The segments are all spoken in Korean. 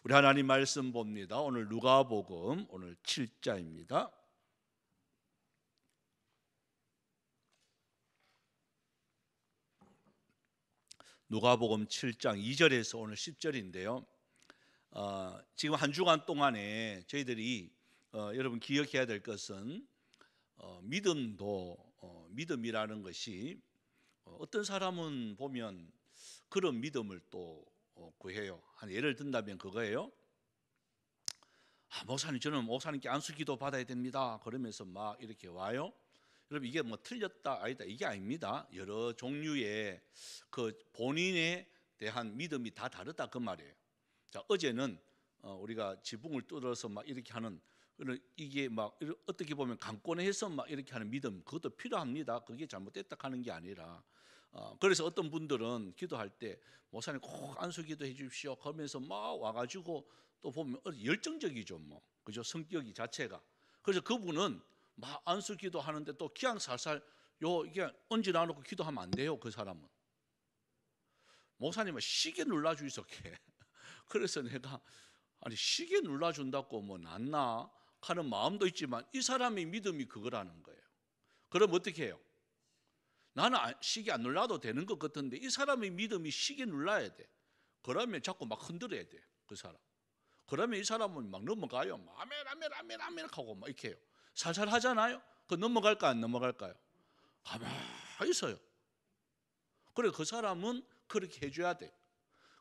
우리 하나님 말씀 봅니다. 오늘 누가복음 오늘 7장입니다. 누가복음 7장 2절에서 오늘 10절인데요. 지금 한 주간 동안에 저희들이 여러분 기억해야 될 것은 믿음이라는 것이 어떤 사람은 보면 그런 믿음을 또 구해요. 한 예를 든다면 그거예요. 목사님, 저는 목사님께 안수기도 받아야 됩니다. 그러면서 막 이렇게 와요. 여러분, 이게 뭐 틀렸다 아니다 이게 아닙니다. 여러 종류의 그 본인에 대한 믿음이 다 다르다 그 말이에요. 자, 어제는 우리가 지붕을 뚫어서 막 이렇게 하는, 이게 막 어떻게 보면 강권해서 막 이렇게 하는 믿음, 그것도 필요합니다. 그게 잘못됐다 하는 게 아니라, 그래서 어떤 분들은 기도할 때 목사님 꼭 안수기도 해주십시오 그러면서 막 와가지고 또 보면 열정적이죠, 뭐 그죠, 성격이 자체가. 그래서 그분은 막 안수기도 하는데 또 그냥 살살 이게 얹어 놔놓고 기도하면 안 돼요. 그 사람은 목사님은 시계 눌러주이소게. 그래서 내가 아니 시계 눌러준다고 뭐 낫나 하는 마음도 있지만 이 사람의 믿음이 그거라는 거예요. 그럼 어떻게 해요? 나는 시계 안 눌러도 되는 것 같은데 이 사람의 믿음이 시계 눌러야 돼. 그러면 자꾸 막 흔들어야 돼, 그 사람. 그러면 이 사람은 막 넘어가요. 아멘 아멘 아멘 아멘 하고 막 이렇게 해요. 살살 하잖아요. 그 넘어갈까 안 넘어갈까요? 가만히 있어요. 그래, 그 사람은 그렇게 해줘야 돼.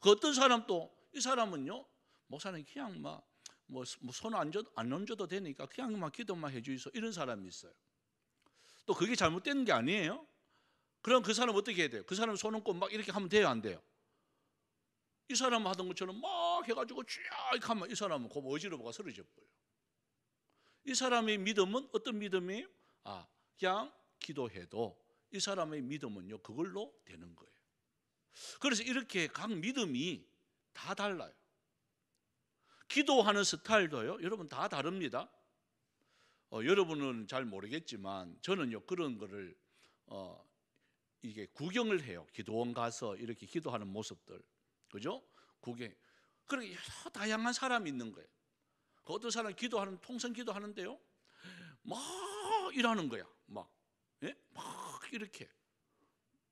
그 어떤 사람 또 이 사람은요, 목사님 그냥 막 뭐 손 안 얹어도 되니까 그냥 막 기도만 해주이소 이런 사람이 있어요. 또 그게 잘못된 게 아니에요. 그럼 그 사람 어떻게 해야 돼요? 그 사람 손 얹고 막 이렇게 하면 돼요, 안 돼요? 이 사람 하던 것처럼 막 해가지고 쭉 이렇게 하면 이 사람은 그 어지러워가 쓰러져 버려요. 이 사람의 믿음은 어떤 믿음이에요? 그냥 기도해도 이 사람의 믿음은요 그걸로 되는 거예요. 그래서 이렇게 각 믿음이 다 달라요. 기도하는 스타일도요 여러분 다 다릅니다. 여러분은 잘 모르겠지만 저는요 그런 거를 이게 구경을 해요. 기도원 가서 이렇게 기도하는 모습들, 그죠? 구경. 그렇게 여러 다양한 사람이 있는 거예요. 어떤 사람 기도하는 통성 기도하는데요 막 이러는 거야. 막 이렇게.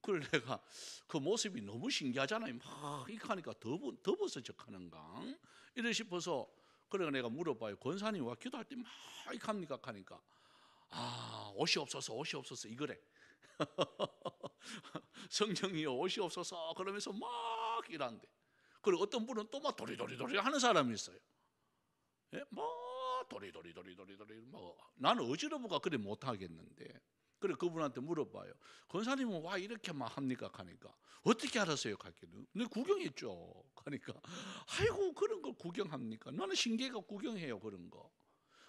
그걸 내가 그 모습이 너무 신기하잖아요. 막 이렇게 하니까 더워서 적하는가 이래 싶어서, 그래가 내가 물어봐요. 권사님 와 기도할 때 막 이렇게 합니까 하니까 옷이 없어서 이거래. 성령이요 옷이 없어서 그러면서 막 이러는데, 그리고 어떤 분은 또 막 도리도리 하는 사람이 있어요. 막 도리도리 뭐 나는 어지러워가 그래 못하겠는데, 그래 그분한테 물어봐요. 권사님은 와 이렇게 막 합니까 하니까 어떻게 알았어요? 가기는 내 구경했죠. 하니까 아이고 그런 걸 구경합니까? 나는 신기해가 구경해요 그런 거.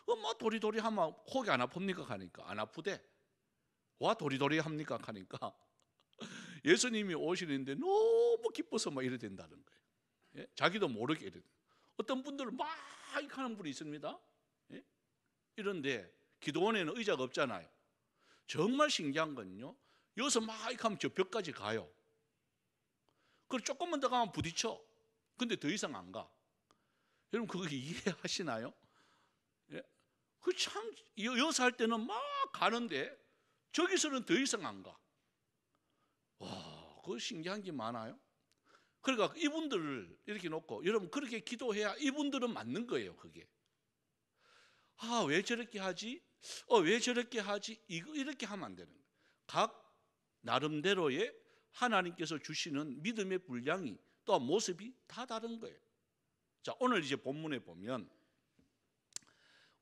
막 도리도리 하면 혹이 안 아픕니까 하니까 안 아프대. 와 도리도리 합니까 하니까 예수님이 오시는데 너무 기뻐서 막 이래 된다는 거예요. 자기도 모르게 이래. 어떤 분들은 막 이렇게 하는 분이 있습니다. 이런데 기도원에는 의자가 없잖아요. 정말 신기한 건요, 여기서 막 이렇게 하면 저 벽까지 가요. 그리고 조금만 더 가면 부딪혀. 근데 더 이상 안 가. 여러분 그거 이해하시나요? 그 참 여기서 할 때는 막 가는데 저기서는 더 이상 안 가. 와, 그거 신기한 게 많아요. 그러니까 이분들을 이렇게 놓고 여러분 그렇게 기도해야 이분들은 맞는 거예요. 그게 왜 저렇게 하지? 왜 저렇게 하지? 이렇게 하면 안 되는 거예요. 각 나름대로의 하나님께서 주시는 믿음의 분량이 또 모습이 다 다른 거예요. 자, 오늘 이제 본문에 보면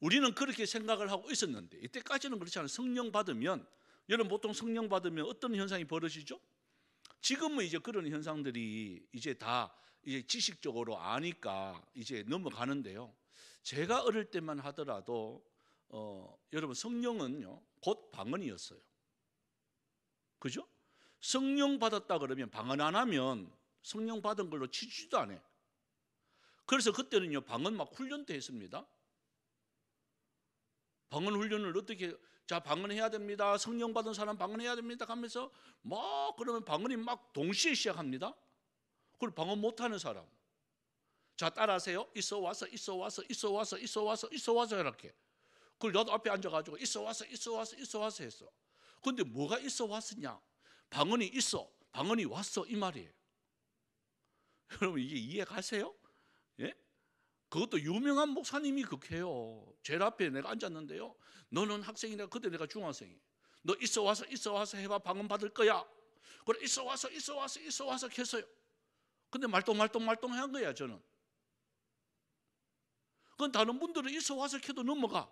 우리는 그렇게 생각을 하고 있었는데 이때까지는 그렇지 않아요. 성령 받으면, 여러분 보통 성령 받으면 어떤 현상이 벌어지죠? 지금은 이제 그런 현상들이 이제 다 이제 지식적으로 아니까 이제 넘어가는데요. 제가 어릴 때만 하더라도 여러분 성령은요 곧 방언이었어요. 그죠? 성령 받았다 그러면 방언 안 하면 성령 받은 걸로 치지도 않아요. 그래서 그때는요 방언 막 훈련도 했습니다. 방언 훈련을 어떻게, 자 방언해야 됩니다. 성령 받은 사람 방언해야 됩니다 하면서 막 그러면 방언이 막 동시에 시작합니다. 그리고 방언 못하는 사람, 자, 따라하세요. 있어 와서, 있어 와서, 있어 와서, 있어 와서, 있어 와서 이렇게. 그걸 나도 앞에 앉아가지고 있어 와서, 있어 와서, 있어 와서 했어. 근데 뭐가 있어 왔었냐? 방언이 있어, 방언이 왔어, 이 말이에요. 여러분, 이게 이해 가세요? 예? 그것도 유명한 목사님이 그렇게 해요. 제일 앞에 내가 앉았는데요, 너는 학생이라, 그때 내가 중학생이, 너 있어 와서 해봐, 방언 받을 거야. 그래, 있어 와서 했어요. 근데 말똥한 거야, 저는. 그건 다른 분들은 있어 와서 해도 넘어가.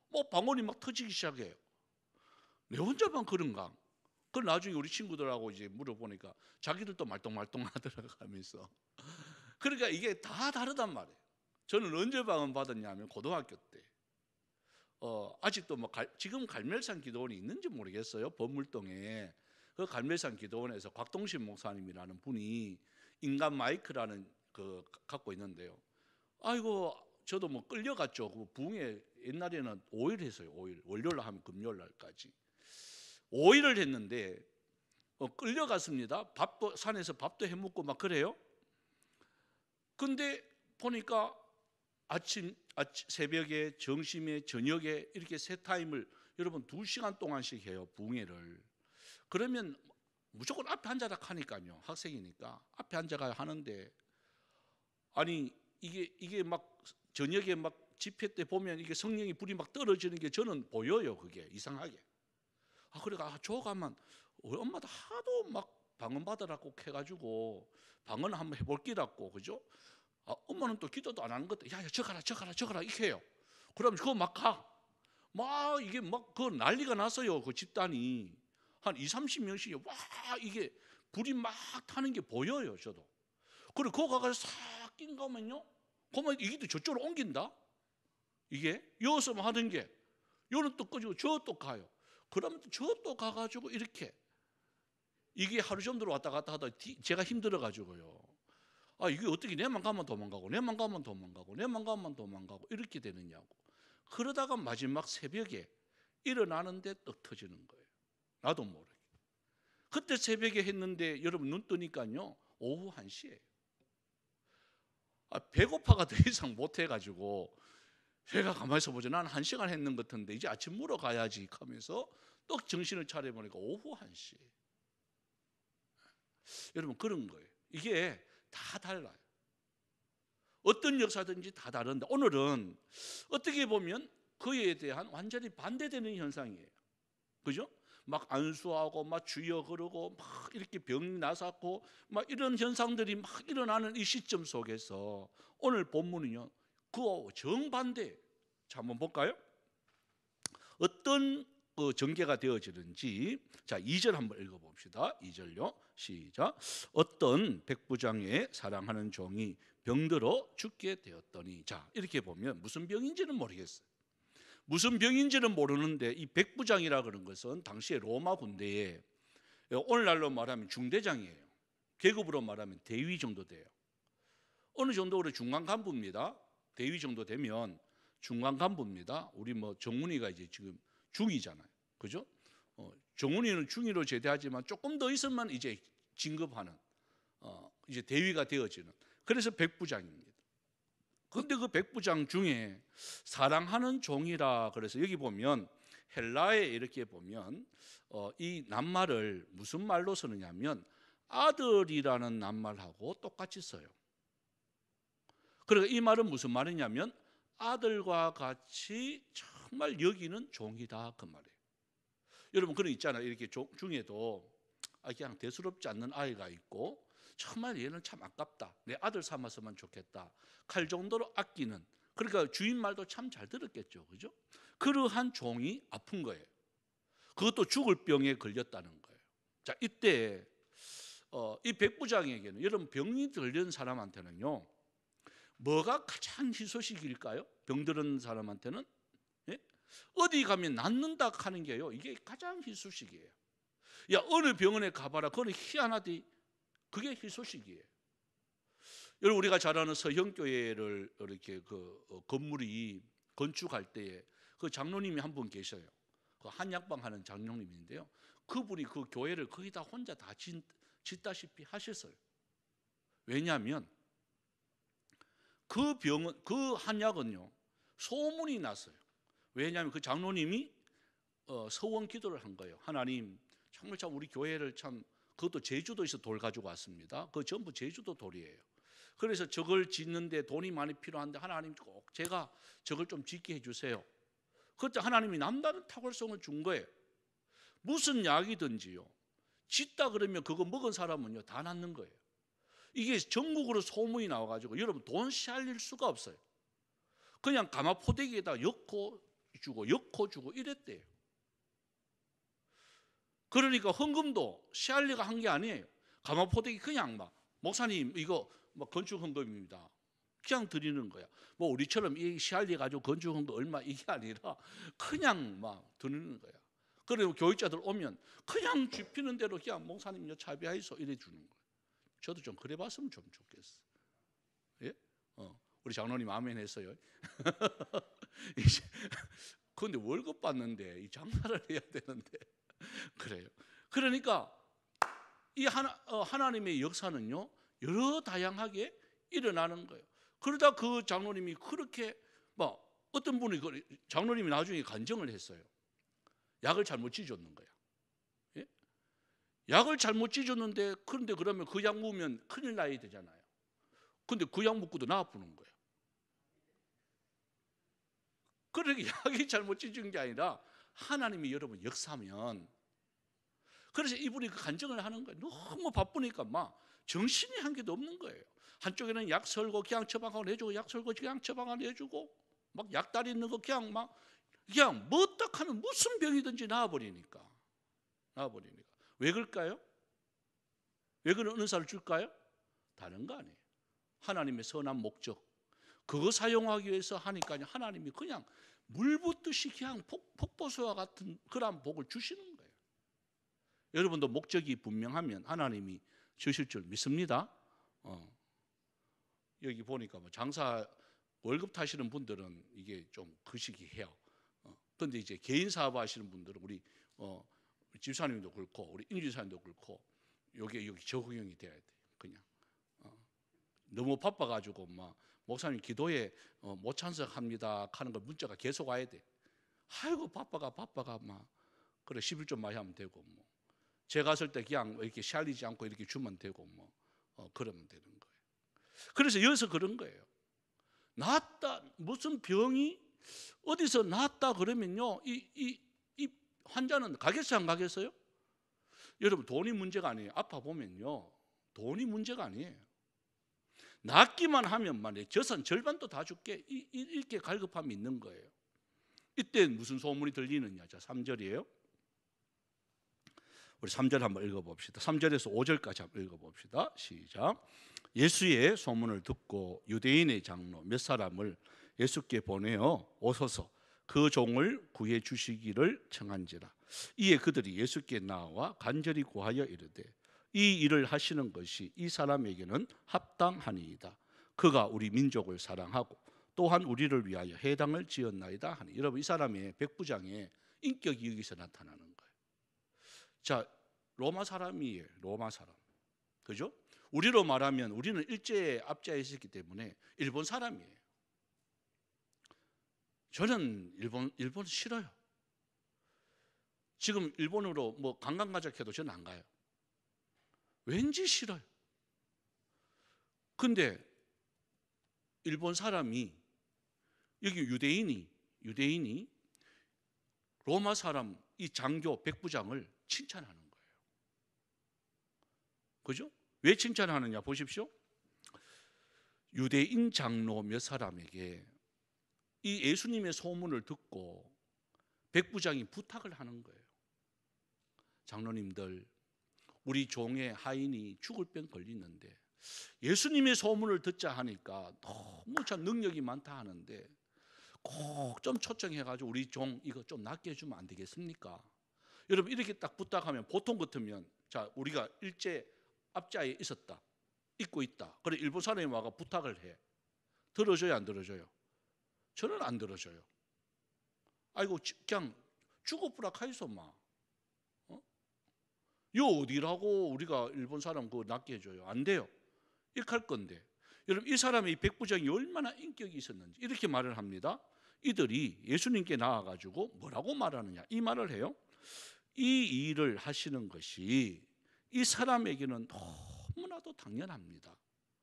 뭐 방언이 막 터지기 시작해요. 내 혼자만 그런가? 그걸 나중에 우리 친구들하고 이제 물어보니까 자기들도 말똥하더라가면서. 그러니까 이게 다 다르단 말이에요. 저는 언제 방언 받았냐면 고등학교 때. 아직도 뭐 지금 갈멜산 기도원이 있는지 모르겠어요. 범물동에 그 갈멜산 기도원에서 곽동신 목사님이라는 분이 인간 마이크라는 그 갖고 있는데요. 아이고, 저도 뭐 끌려갔죠. 그 부흥회 옛날에는 5일 했어요. 5일. 월요일 하면 금요일 날까지 5일을 했는데 끌려갔습니다. 밥도 산에서 밥도 해 먹고 막 그래요. 근데 보니까 아침 새벽에, 점심에, 저녁에 이렇게 세 타임을 여러분 2시간 동안씩 해요, 부흥회를. 그러면 무조건 앞에 앉아라 하니까요. 학생이니까 앞에 앉아가 하는데, 아니 이게 막 저녁에 막 집회 때 보면 이게 성령의 불이 막 떨어지는 게 저는 보여요. 그게 이상하게. 그래가 저가만 우리 엄마도 하도 막 방언 받으라고 해가지고 방언 한번 해볼기라고, 그죠? 엄마는 또 기도도 안 하는 것도, 야 저가라 이렇게 해요. 그러면 그거 막 가. 막 이게 막 그 난리가 났어요. 그 집단이 한 20-30명씩 와 이게 불이 막 타는 게 보여요, 저도. 그리고 그거 가서 싹 낀가면요, 그러면 이게 또 저쪽으로 옮긴다. 이게 여기서만 하던 게 요는 또 꺼지고 저 또 가요. 그러면 저 또 가가지고 이렇게 이게 하루 정도로 왔다 갔다 하다 제가 힘들어가지고요. 이게 어떻게 내만 가면 도망가고 이렇게 되느냐고. 그러다가 마지막 새벽에 일어나는데 떡 터지는 거예요. 나도 모르게. 그때 새벽에 했는데 여러분 눈 뜨니까요 오후 1시예요. 배고파가 더 이상 못 해가지고 제가 가만히 보자, 난 1시간 했는 것 같은데 이제 아침 물어 가야지 하면서 또 정신을 차려보니까 오후 1시. 여러분, 그런 거예요. 이게 다 달라요. 어떤 역사든지 다 다른데 오늘은 어떻게 보면 그에 대한 완전히 반대되는 현상이에요. 그죠? 막 안수하고 막 주여 그러고 막 이렇게 병 나섰고 막 이런 현상들이 막 일어나는 이 시점 속에서 오늘 본문은요 그 정반대. 자, 한번 볼까요? 어떤 전개가 되어지는지. 자, 2절 한번 읽어봅시다. 2절요. 시작. 어떤 백부장의 사랑하는 종이 병들어 죽게 되었더니. 자, 이렇게 보면 무슨 병인지는 모르겠어요. 무슨 병인지는 모르는데 이 백부장이라 그런 것은 당시에 로마 군대에 오늘날로 말하면 중대장이에요. 계급으로 말하면 대위 정도 돼요. 어느 정도로 중간 간부입니다. 대위 정도 되면 중간 간부입니다. 우리 뭐 정훈이가 이제 지금 중이잖아요. 그죠? 정훈이는 중위로 제대하지만 조금 더 있으면 이제 진급하는 이제 대위가 되어지는, 그래서 백부장입니다. 그런데 그 백부장 중에 사랑하는 종이라 그래서 여기 보면 헬라에 이렇게 보면 이 낱말을 무슨 말로 쓰느냐면 아들이라는 낱말하고 똑같이 써요. 그러니까 이 말은 무슨 말이냐면 아들과 같이 정말 여기는 종이다, 그 말이에요. 여러분 그런 있잖아요. 이렇게 중에도 그냥 대수롭지 않는 아이가 있고 정말 얘는 참 아깝다, 내 아들 삼았으면 좋겠다, 칼 정도로 아끼는, 그러니까 주인 말도 참 잘 들었겠죠. 그죠? 그러한 종이 아픈 거예요. 그것도 죽을 병에 걸렸다는 거예요. 자, 이때 이 백부장에게는, 여러분 병이 들린 사람한테는요 뭐가 가장 희소식일까요? 병들은 사람한테는 어디 가면 낫는다 하는 게요, 이게 가장 희소식이에요. 야, 어느 병원에 가봐라, 그건 희한하디, 그게 희소식이에요. 여러분 우리가 잘 아는 서형교회를 이렇게 그 건물이 건축할 때에 그 장로님이 한 분 계셔요. 그 한약방 하는 장로님인데요, 그분이 그 교회를 거의 다 혼자 다 짓다시피 하셨어요. 왜냐하면 그 병은, 그 한약은요 소문이 났어요. 왜냐하면 그 장로님이 서원 기도를 한 거예요. 하나님, 정말 참 우리 교회를 참, 그것도 제주도에서 돌 가지고 왔습니다. 그 전부 제주도 돌이에요. 그래서 저걸 짓는데 돈이 많이 필요한데 하나님 꼭 제가 저걸 좀 짓게 해주세요. 그때 하나님이 남다른 탁월성을 준 거예요. 무슨 약이든지요, 짓다 그러면 그거 먹은 사람은요 다 낫는 거예요. 이게 전국으로 소문이 나와가지고 여러분 돈 씨알릴 수가 없어요. 그냥 가마포대기에다 엮고 주고 이랬대요. 그러니까 헌금도 씨알리가 한 게 아니에요. 가마포대기 그냥 막, 목사님 이거 막 건축 헌금입니다, 그냥 드리는 거야. 뭐 우리처럼 이 씨알리 가지고 건축 헌금 얼마 이게 아니라 그냥 막 드리는 거야. 그리고 교육자들 오면 그냥 쥐피는 대로 그냥 목사님요 차비하이소 이래 주는 거예요. 저도 좀 그래 봤으면 좀 좋겠어. 예? 우리 장로님 아멘 했어요. 그런데 월급 받는데 이 장사를 해야 되는데 그래요. 그러니까 이 하나님의 역사는요 여러 다양하게 일어나는 거예요. 그러다 그 장로님이 그렇게 막 어떤 분이 장로님이 나중에 간증을 했어요. 약을 잘못 찢었는 거야. 예? 약을 잘못 찢었는데, 그런데 그러면 그 약 먹으면 큰일 나야 되잖아요. 근데 그 약 먹고도 나아프는 거예요. 그러니까 약이 잘못 찢은 게 아니라 하나님이 여러분 역사하면, 그래서 이분이 그 간증을 하는 거예요. 너무 바쁘니까 막 정신이 한 개도 없는 거예요. 한쪽에는 약 설고 그냥 처방하고 내주고, 약 설고 그냥 처방하고 내주고, 막 약다리 있는 거 그냥 막 그냥 뭐 딱 하면 무슨 병이든지 나아버리니까. 왜 그럴까요? 왜 그런 은사를 줄까요? 다른 거 아니에요. 하나님의 선한 목적, 그거 사용하기 위해서 하니까 하나님이 그냥 물 붓듯이 그냥 폭포수와 같은 그런 복을 주시는 거예요. 여러분도 목적이 분명하면 하나님이 주실 줄 믿습니다. 여기 보니까 뭐 장사 월급 타시는 분들은 이게 좀 거시기 해요. 그런데 이제 개인 사업 하시는 분들은 우리 집사님도 그렇고 우리 임지사님도 그렇고 여기 적용이 돼야 돼. 그냥 너무 바빠가지고 막 목사님 기도에 못 참석합니다 하는 거 문자가 계속 와야 돼. 아이고 바빠가 막 그래 11조 많이 하면 되고, 뭐 제가 갔을 때 그냥 이렇게 샬리지 않고 이렇게 주면 되고, 뭐 그러면 되는 거예요. 그래서 여기서 그런 거예요. 낫다, 무슨 병이 어디서 낫다 그러면요 이 환자는 가겠어요 안 가겠어요? 여러분 돈이 문제가 아니에요. 아파 보면요 돈이 문제가 아니에요. 낫기만 하면 말이에요, 저선 절반도 다 줄게, 이렇게 갈급함이 있는 거예요. 이때 무슨 소문이 들리느냐. 자 3절이에요. 우리 3절 한번 읽어봅시다. 3절에서 5절까지 한번 읽어봅시다. 시작. 예수의 소문을 듣고 유대인의 장로 몇 사람을 예수께 보내어 오소서 그 종을 구해 주시기를 청한지라. 이에 그들이 예수께 나와 간절히 구하여 이르되 이 일을 하시는 것이 이 사람에게는 합당하니이다. 그가 우리 민족을 사랑하고 또한 우리를 위하여 해당을 지었나이다 하니. 여러분 이 사람의 백부장의 인격이 여기서 나타나는 거예요. 자 로마 사람이에요. 로마 사람, 그죠? 우리로 말하면 우리는 일제 압제에 있었기 때문에 일본 사람이에요. 저는 일본 싫어요. 지금 일본으로 뭐 관광 가자 해도 저는 안 가요. 왠지 싫어요. 근데 일본 사람이, 여기 유대인이 로마 사람 이 장교 백부장을 칭찬하는 거예요. 그죠? 왜 칭찬하느냐 보십시오. 유대인 장로 몇 사람에게 이 예수님의 소문을 듣고 백부장이 부탁을 하는 거예요. 장로님들, 우리 종의 하인이 죽을 병 걸리는데 예수님의 소문을 듣자 하니까 너무 참 능력이 많다 하는데 꼭 좀 초청해가지고 우리 종 이거 좀 낫게 해주면 안 되겠습니까? 여러분 이렇게 딱 부탁하면 보통 같으면, 자 우리가 일제 압제에 있었다, 있고 있다, 그래 일본 사람이 와가 부탁을 해, 들어줘요 안 들어줘요? 저는 안 들어줘요. 아이고 그냥 죽어부락하이소 마. 요 어디라고 우리가 일본 사람 그거 낫게 해줘요? 안 돼요. 이렇게 할 건데, 여러분 이 사람의 백부장이 얼마나 인격이 있었는지 이렇게 말을 합니다. 이들이 예수님께 나와가지고 뭐라고 말하느냐, 이 말을 해요. 이 일을 하시는 것이 이 사람에게는 너무나도 당연합니다.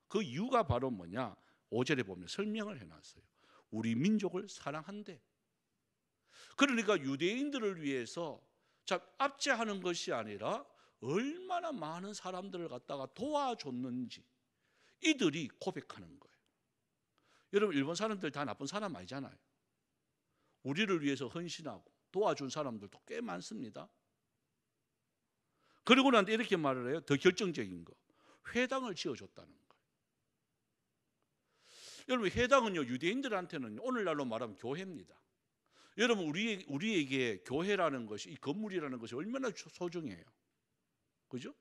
그 이유가 바로 뭐냐, 5절에 보면 설명을 해놨어요. 우리 민족을 사랑한대. 그러니까 유대인들을 위해서 압제하는 것이 아니라 얼마나 많은 사람들을 갖다가 도와줬는지 이들이 고백하는 거예요. 여러분 일본 사람들 다 나쁜 사람 아니잖아요. 우리를 위해서 헌신하고 도와준 사람들도 꽤 많습니다. 그러고 난 뒤에 이렇게 말을 해요. 더 결정적인 거, 회당을 지어줬다는 거예요. 여러분 회당은요, 유대인들한테는 오늘날로 말하면 교회입니다. 여러분 우리에게 교회라는 것이, 이 건물이라는 것이 얼마나 소중해요. 그죠?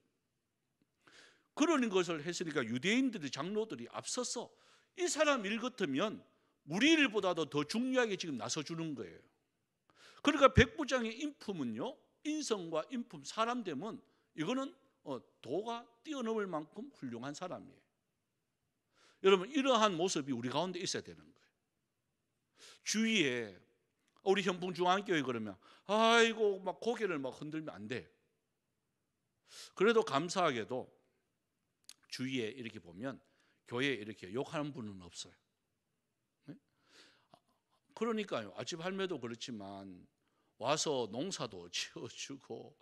그런 것을 했으니까 유대인들의 장로들이 앞서서 이 사람 일 같으면 우리 일보다도 더 중요하게 지금 나서주는 거예요. 그러니까 백부장의 인품은요, 인성과 인품, 사람 되면 이거는 도가 뛰어넘을 만큼 훌륭한 사람이에요. 여러분 이러한 모습이 우리 가운데 있어야 되는 거예요. 주위에 우리 현풍중앙교회 그러면 아이고 막 고개를 막 흔들면 안 돼요. 그래도 감사하게도 주위에 이렇게 보면 교회에 이렇게 욕하는 분은 없어요. 네? 그러니까요, 아집 할매도 그렇지만 와서 농사도 지어주고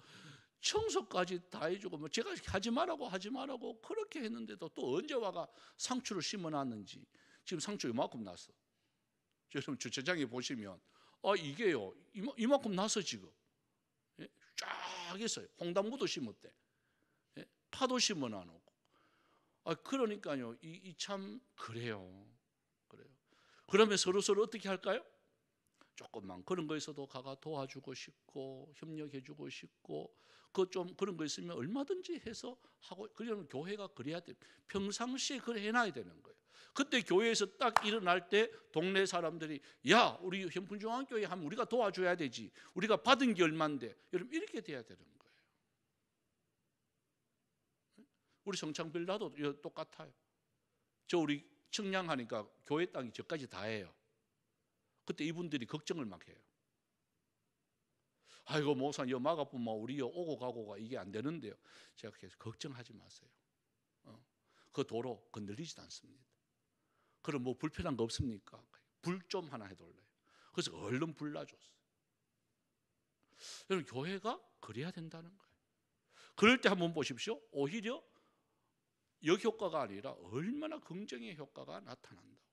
청소까지 다 해주고, 제가 하지 말라고 그렇게 했는데도 또 언제 와가 상추를 심어놨는지 지금 상추 이만큼 났어. 여러분 주차장에 보시면 이게요 이만큼 났어 지금. 예? 쫙 있어요. 홍당무도 심었대. 예? 파도 심어놔놓고. 그러니까요 이 참 그래요. 그러면 서로 어떻게 할까요? 조금만 그런 거에서도 가가 도와주고 싶고 협력해주고 싶고 좀 그런 거 있으면 얼마든지 해서 하고, 그러면 교회가 그래야 돼. 평상시에 그래 해놔야 되는 거예요. 그때 교회에서 딱 일어날 때 동네 사람들이 야 우리 현풍중앙교회 하면 우리가 도와줘야 되지, 우리가 받은 게 얼만데, 여러분 이렇게 돼야 되는 거예요. 우리 성창빌라도 똑같아요. 저 우리 청량하니까 교회 땅이 저까지 다 해요. 그때 이분들이 걱정을 막 해요. 아이고 목사님 여 막아보면 우리 오고 가고가 이게 안 되는데요. 제가 계속 걱정하지 마세요. 그 도로 건드리지도 않습니다. 그럼 뭐 불편한 거 없습니까? 불 좀 하나 해둘래요. 그래서 얼른 불나줬어요. 여러분 교회가 그래야 된다는 거예요. 그럴 때 한번 보십시오. 오히려 역효과가 아니라 얼마나 긍정의 효과가 나타난다고요.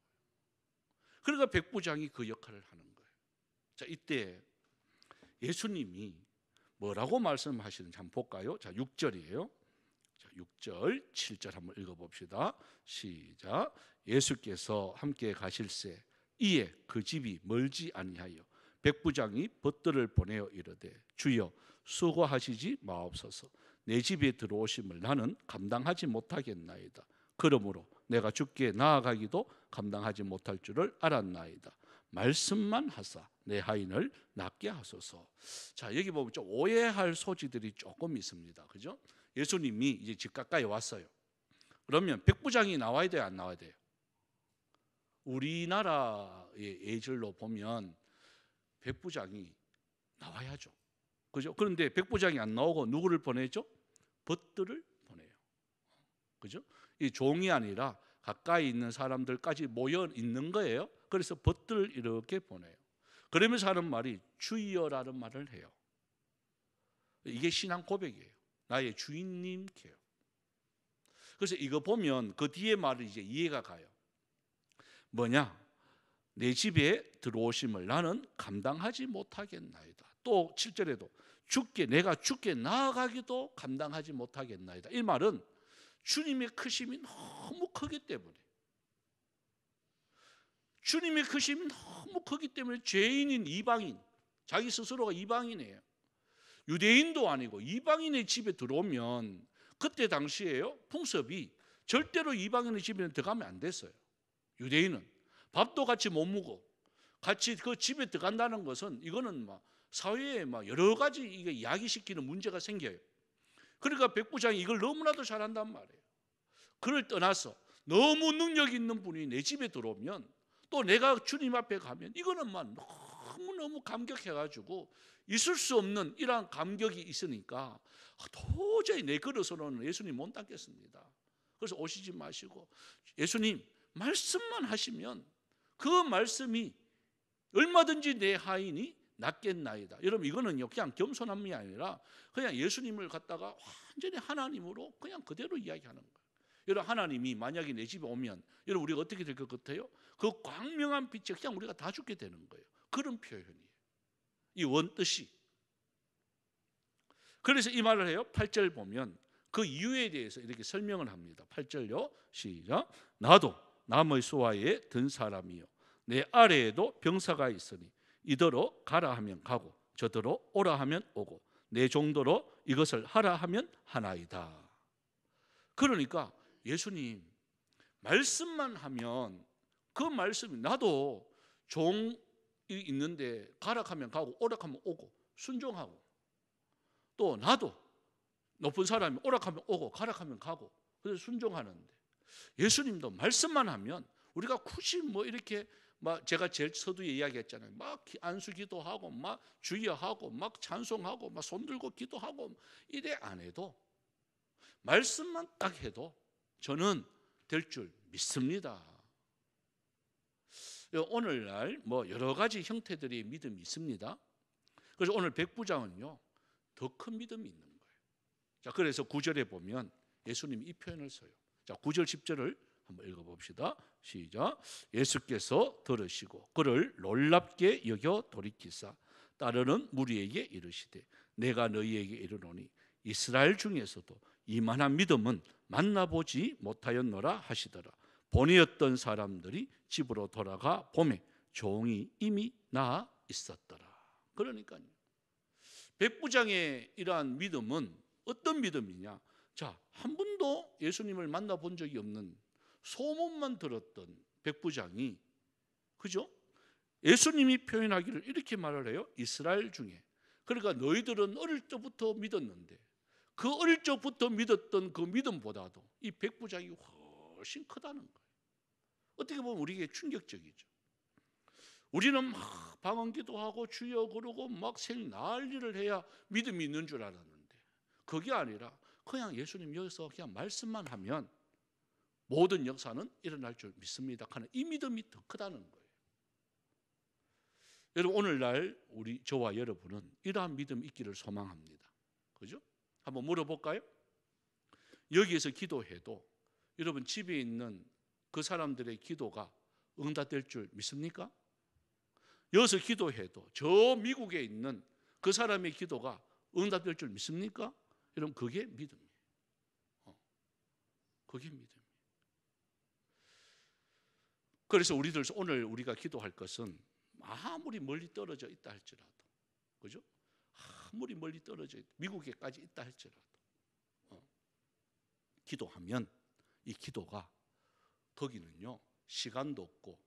그러니까 백부장이 그 역할을 하는 거예요. 자, 이때 예수님이 뭐라고 말씀하시는지 한번 볼까요? 자, 6절이에요. 자, 6절, 7절 한번 읽어봅시다. 시작. 예수께서 함께 가실새 이에 그 집이 멀지 아니하여 백부장이 벗들을 보내어 이르되 주여 수고하시지 마옵소서. 내 집에 들어오심을 나는 감당하지 못하겠나이다. 그러므로 내가 주께 나아가기도 감당하지 못할 줄을 알았나이다. 말씀만 하사 내 하인을 낫게 하소서. 자, 여기 보면 좀 오해할 소지들이 조금 있습니다. 그죠? 예수님이 이제 집 가까이 왔어요. 그러면 백부장이 나와야 돼요, 안 나와야 돼요? 우리나라의 예절로 보면 백부장이 나와야죠. 그죠? 그런데 백부장이 안 나오고 누구를 보내죠? 벗들을 보내요. 그죠? 이 종이 아니라 가까이 있는 사람들까지 모여 있는 거예요. 그래서 벗들을 이렇게 보내요. 그러면서 하는 말이 주여라는 말을 해요. 이게 신앙 고백이에요. 나의 주인님께요. 그래서 이거 보면 그 뒤에 말이 이제 이해가 가요. 뭐냐? 내 집에 들어오심을 나는 감당하지 못하겠나이다. 또 7절에도 내가 주께 나아가기도 감당하지 못하겠나이다. 이 말은 주님의 크심이 너무 크기 때문에, 주님의 크심이 너무 크기 때문에 죄인인 이방인, 자기 스스로가 이방인이에요. 유대인도 아니고 이방인의 집에 들어오면 그때 당시에요 풍습이 절대로 이방인의 집에는 들어가면 안 됐어요. 유대인은 밥도 같이 못 먹고 같이 그 집에 들어간다는 것은 이거는 막 사회에 막 여러 가지 이게 야기시키는 문제가 생겨요. 그러니까 백부장이 이걸 너무나도 잘한단 말이에요. 그를 떠나서 너무 능력 있는 분이 내 집에 들어오면, 또 내가 주님 앞에 가면, 이거는 막 너무너무 감격해가지고 있을 수 없는 이러한 감격이 있으니까 도저히 내 그릇으로는 예수님 못 닦겠습니다. 그래서 오시지 마시고 예수님 말씀만 하시면 그 말씀이 얼마든지 내 하인이 낫겠나이다. 여러분, 이거는요 그냥 겸손함이 아니라 그냥 예수님을 갖다가 완전히 하나님으로 그냥 그대로 이야기하는 거예요. 여러분, 하나님이 만약에 내 집에 오면 여러분 우리가 어떻게 될 것 같아요? 그 광명한 빛에 그냥 우리가 다 죽게 되는 거예요. 그런 표현이에요, 이 원뜻이. 그래서 이 말을 해요. 8절 보면 그 이유에 대해서 이렇게 설명을 합니다. 8절요, 시작. 나도 남의 수하에 든 사람이요 내 아래에도 병사가 있으니 이더러 가라 하면 가고 저더러 오라 하면 오고 내 종도로 이것을 하라 하면 하나이다. 그러니까 예수님 말씀만 하면 그 말씀이, 나도 종이 있는데 가라 하면 가고 오라 하면 오고 순종하고, 또 나도 높은 사람이 오라 하면 오고 가라 하면 가고 그래서 순종하는데, 예수님도 말씀만 하면 우리가 굳이 뭐 이렇게 막 제가 제일 서두에 이야기했잖아요. 막 안수 기도하고 막 주여하고 막 찬송하고 막 손들고 기도하고 이래 안 해도 말씀만 딱 해도 저는 될 줄 믿습니다. 오늘날 뭐 여러 가지 형태들의 믿음이 있습니다. 그래서 오늘 백부장은요 더 큰 믿음이 있는 거예요. 자, 그래서 9절에 보면 예수님이 이 표현을 써요. 자, 9절 10절을 한번 읽어봅시다. 시작. 예수께서 들으시고 그를 놀랍게 여겨 돌이키사 따르는 무리에게 이르시되 내가 너희에게 이르노니 이스라엘 중에서도 이만한 믿음은 만나보지 못하였노라 하시더라. 보내었던 사람들이 집으로 돌아가 보매 종이 이미 나아 있었더라. 그러니까요, 백부장의 이러한 믿음은 어떤 믿음이냐? 자, 한 번도 예수님을 만나본 적이 없는 소문만 들었던 백부장이, 그죠? 예수님이 표현하기를 이렇게 말을 해요. 이스라엘 중에, 그러니까 너희들은 어릴 적부터 믿었는데 그 어릴 적부터 믿었던 그 믿음보다도 이 백부장이 훨씬 크다는 거예요. 어떻게 보면 우리에게 충격적이죠. 우리는 막 방언기도 하고 주여 그러고 막 생 난리를 해야 믿음이 있는 줄 알았는데 그게 아니라 그냥 예수님 여기서 그냥 말씀만 하면 모든 역사는 일어날 줄 믿습니다 하는 이 믿음이 더 크다는 거예요. 여러분, 오늘날 저와 여러분은 이러한 믿음이 있기를 소망합니다. 그죠? 한번 물어볼까요? 여기에서 기도해도 여러분 집에 있는 그 사람들의 기도가 응답될 줄 믿습니까? 여기서 기도해도 저 미국에 있는 그 사람의 기도가 응답될 줄 믿습니까? 여러분, 그게 믿음이에요. 그게 믿음이에요. 그래서 우리들 오늘 우리가 기도할 것은 아무리 멀리 떨어져 있다 할지라도, 그죠? 아무리 멀리 떨어져 있다, 미국에까지 있다 할지라도 기도하면 이 기도가 거기는요 시간도 없고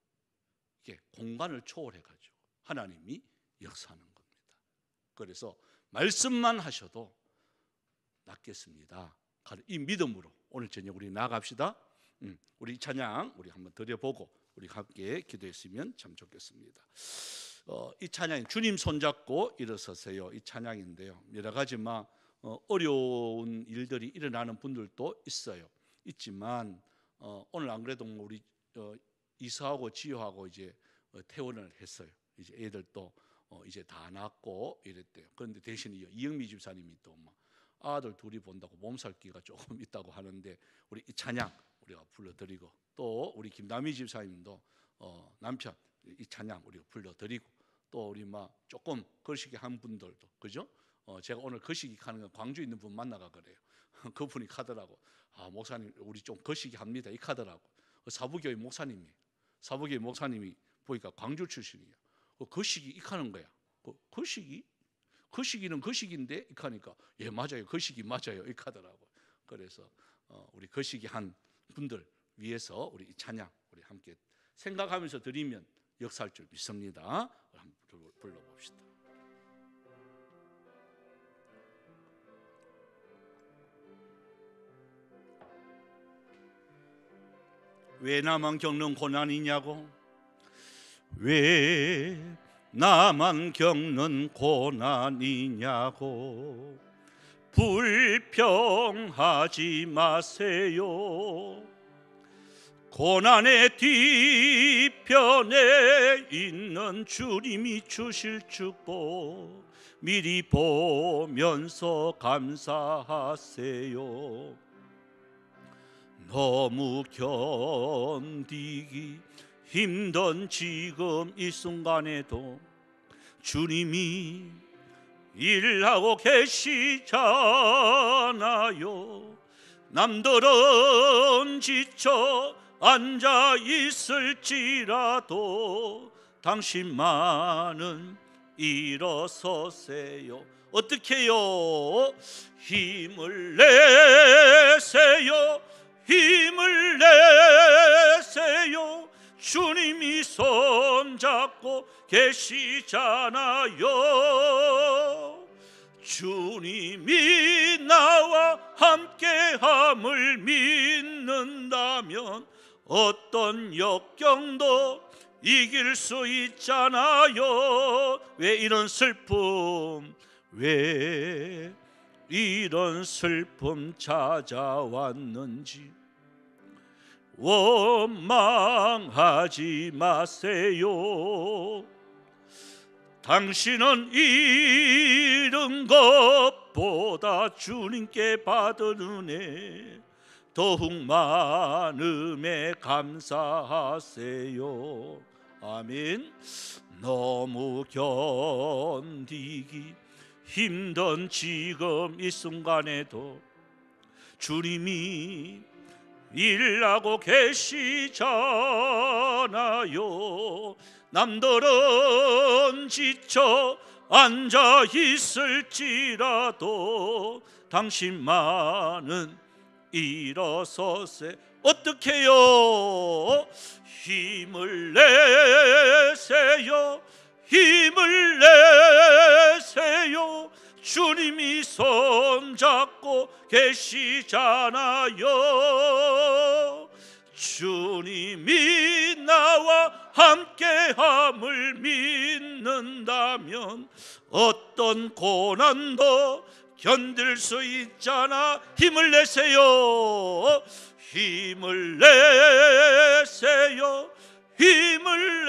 이게 공간을 초월해가지고 하나님이 역사하는 겁니다. 그래서 말씀만 하셔도 낫겠습니다. 이 믿음으로 오늘 저녁 우리 나갑시다. 우리 찬양 우리 한번 드려보고 우리 함께 기도했으면 참 좋겠습니다. 이 찬양, 주님 손잡고 일어서세요, 이 찬양인데요, 여러 가지 어려운 일들이 일어나는 분들도 있지만 오늘 안 그래도 우리 이사하고 지효하고 이제 퇴원을 했어요. 이제 애들도 이제 다 낳고 이랬대요. 그런데 대신 이영미 집사님이 또 아들 둘이 본다고 몸살기가 조금 있다고 하는데 우리 이 찬양 우리가 불러드리고, 또 우리 김남희 집사님도 남편 이 찬양 우리가 불러드리고, 또 우리 조금 거시기 한 분들도, 그죠? 제가 오늘 거시기 하는 건 광주에 있는 분 만나가 그래요. 그분이 가더라고. 목사님 우리 좀 거시기 합니다 이 카더라고. 사부교회 목사님이 보니까 광주 출신이야. 거시기 이카는 거야. 거시기는 거시기인데 이카니까 예 맞아요, 거시기 맞아요 이카더라고. 그래서 우리 거시기 한 분들 위해서 우리 이 찬양 우리 함께 생각하면서 드리면 역사할 줄 믿습니다. 한번 불러봅시다. 왜 나만 겪는 고난이냐고? 왜 나만 겪는 고난이냐고? 불평하지 마세요. 고난의 뒤편에 있는 주님이 주실 축복 미리 보면서 감사하세요. 너무 견디기 힘든 지금 이 순간에도 주님이 일하고 계시잖아요. 남들은 지쳐 앉아 있을지라도 당신만은 일어서세요. 어떻게 해요? 힘을 내세요. 힘을 내세요. 주님이 손잡고 계시잖아요. 주님이 나와 함께함을 믿는다면 어떤 역경도 이길 수 있잖아요. 왜 이런 슬픔, 왜 이런 슬픔 찾아왔는지 원망하지 마세요. 당신은 잃은 것보다 주님께 받은 은혜 더욱 많음에 감사하세요. 아멘. 너무 견디기 힘든 지금 이 순간에도 주님이 일하고 계시잖아요. 남들은 지쳐 앉아 있을지라도 당신만은 일어서세. 어떻게 해요? 힘을 내세요. 힘을 내세요. 주님이 손잡고 계시잖아요. 주님이 나와 함께함을 믿는다면 어떤 고난도 견딜 수 있잖아. 힘을 내세요. 힘을 내세요. 힘을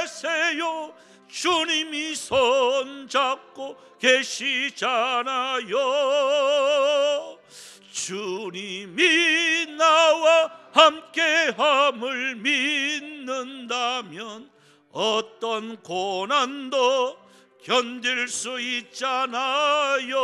내세요. 주님이 손잡고 계시잖아요. 주님이 나와 함께함을 믿는다면 어떤 고난도 견딜 수 있잖아요.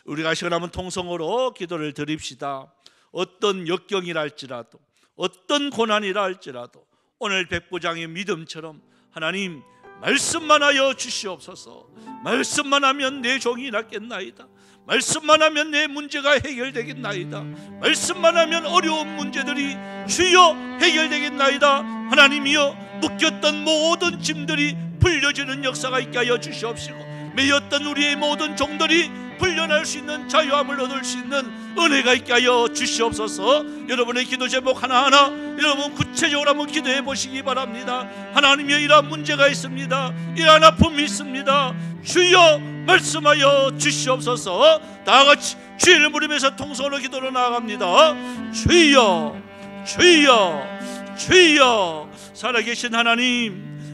우리가 시간 한번 통성으로 기도를 드립시다. 어떤 역경이랄지라도 어떤 고난이라 할지라도 오늘 백부장의 믿음처럼 하나님 말씀만 하여 주시옵소서. 말씀만 하면 내 종이 낫겠나이다. 말씀만 하면 내 문제가 해결되겠나이다. 말씀만 하면 어려운 문제들이 주여 해결되겠나이다. 하나님이여 묶였던 모든 짐들이 풀려지는 역사가 있게 하여 주시옵시고 매였던 우리의 모든 종들이 풀려날 수 있는 자유함을 얻을 수 있는 은혜가 있게 하여 주시옵소서. 여러분의 기도 제목 하나하나 여러분 구체적으로 한번 기도해 보시기 바랍니다. 하나님이여 이러한 문제가 있습니다. 이러한 아픔이 있습니다. 주여 말씀하여 주시옵소서. 다같이 주의를 부르면서 통성으로 기도로 나아갑니다. 주여 주여 주여. 살아계신 하나님,